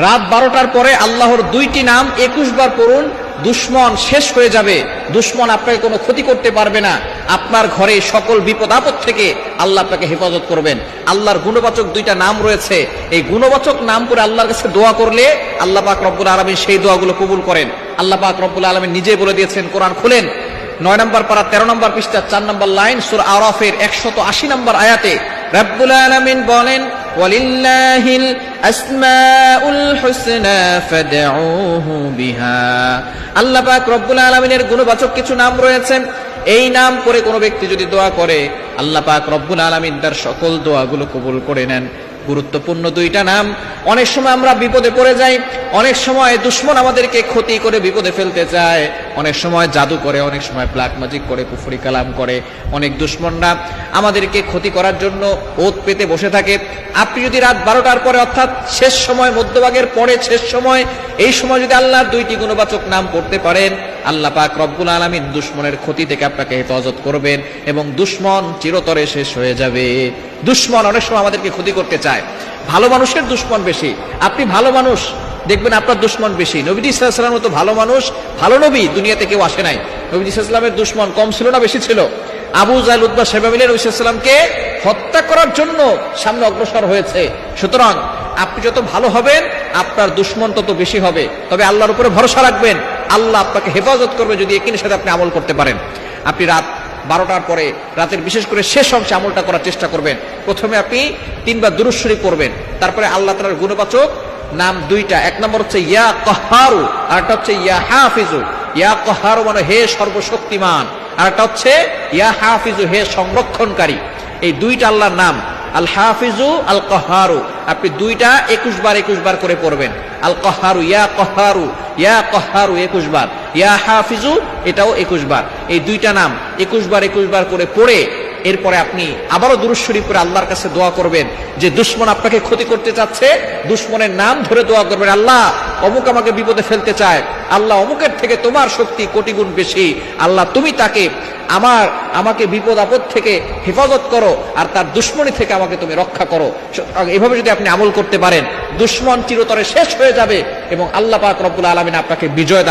রাত 12টার পরে আল্লাহর দুইটি নাম 21 বার পড়ুন, দুশমন শেষ হয়ে যাবে। দুশমন আপনাকে কোনো ক্ষতি করতে পারবে না। আপনার ঘরে সকল বিপদ আপদ থেকে আল্লাহ আপনাকে হেফাজত করবেন। আল্লাহর গুণবাচক দুইটা নাম রয়েছে, এই গুণবাচক নাম করে আল্লাহর কাছে দোয়া করলে আল্লাহ পাক রব্বুল আলামিন সেই দোয়াগুলো কবুল করেন। আল্লাহ পাক রব্বুল আলামিন নিজে বলে দিয়েছেন, কোরআন খুলেন 9 নম্বর পারা 13 নম্বর পৃষ্ঠা 4 নম্বর লাইন, সূরা আরাফের 180 নম্বর আয়াতে রব্বুল আলামিন বলেন, ওয়ালিল্লাহিল আসমাউল হুসনা ফাদউহু বিহা। আল্লাহ পাক রব্বুল আলামিনের গুণবাচক কিছু নাম রয়েছে, এই নাম করে কোনো ব্যক্তি যদি দোয়া করে আল্লাহ পাক রব্বুল আলামিন তার সকল দোয়াগুলো কবুল করে নেন। গুরুত্বপূর্ণ দুইটা নাম। অনেক সময় আমরা বিপদে পড়ে যাই, অনেক সময় দুশমন আমাদেরকে ক্ষতি করে বিপদে ফেলতে চায়, অনেক সময় জাদু করে, অনেক সময় ব্ল্যাক ম্যাজিক করে, কুফরি কালাম করে, অনেক দুশমনরা আমাদেরকে ক্ষতি করার জন্য ওত পেতে বসে থাকে। আপনি যদি রাত 12টার পরে অর্থাৎ শেষ সময়, মধ্যভাগের পরে শেষ সময়, এই সময় যদি আল্লাহর দুইটি গুণবাচক নাম পড়তে পারেন, আল্লাহ পাক রব্বুল আলামিন দুশমনের ক্ষতি থেকে আপনাকে হেফাজত করবেন এবং দুশমন চিরতরে শেষ হয়ে যাবে। দুশমন অনেক সময় আমাদেরকে ক্ষতি করতে চায়, ভালো মানুষের দুশমন বেশি। আপনি ভালো মানুষ, দেখবেন আপনার দুশমন বেশি। নবীজি সাল্লাল্লাহু আলাইহি ওয়াসাল্লামের মতো ভালো মানুষ, ভালো নবী দুনিয়াতে কেউ আসে নাই। নবীজি সাল্লাল্লাহু আলাইহি ওয়াসাল্লামের দুশমন কম ছিল না, বেশি ছিল? আবু জাহল, উতবা, শাইবা মিলে নবী সাল্লাল্লাহু আলাইহি ওয়াসাল্লামকে হত্যা করার জন্য সামনে অগ্রসর হয়েছে। সুতরাং আপনি যত ভালো হবেন আপনার দুশমন তত বেশি হবে। তবে আল্লাহর উপরে ভরসা রাখবেন, আল্লাহ আপনাকে হেফাজত করবে যদি একই সাথে আপনি আমল করতে পারেন। আপনি রাত 12টার পরে, রাতের বিশেষ করে শেষ অংশে আমলটা করার চেষ্টা করবেন। প্রথমে আপনি 3 বার দুরূদ শরীফ পড়বেন, তারপরে আল্লাহ তাআলার গুণবাচক নাম দুইটা, এক নম্বর হচ্ছে ইয়া কাহারু, আর একটা হচ্ছে ইয়া হাফিজু। ইয়া কাহারু মানে হে সর্বশক্তিমান, আর একটা হচ্ছে ইয়া হাফিজু হে সংরক্ষণকারী। এই দুইটা আল্লাহর নাম, আল হাফিজু আল কাহারু। আপনি দুইটা 21 বার করে পড়বেন। আল কাহারু, ইয়া কাহারু, ইয়া কাহারু 21 বার, ইয়া হাফিজু এটাও 21 বার। এই দুইটা নাম 21 বার করে পড়ে এরপরে আপনি আবারও দুরূদ শরীফ পড়ে আল্লাহর কাছে দোয়া করবেন। যে দুশমন আপনাকে ক্ষতি করতে চাচ্ছে, দুশমনের নাম ধরে দোয়া করবেন, আল্লাহ অমুক আমাকে বিপদে ফেলতে চায়, আল্লাহ অমুকের থেকে তোমার শক্তি কোটি গুণ বেশি, আল্লাহ তুমি তাকে আমাকে বিপদ আপদ থেকে হেফাজত করো, আর তার দুশমনি থেকে আমাকে তুমি রক্ষা করো। এভাবে যদি আপনি আমল করতে পারেন, দুশমন চিরতরে শেষ হয়ে যাবে এবং আল্লাহ পাক রব্বুল আলামিন আপনাকে বিজয় দান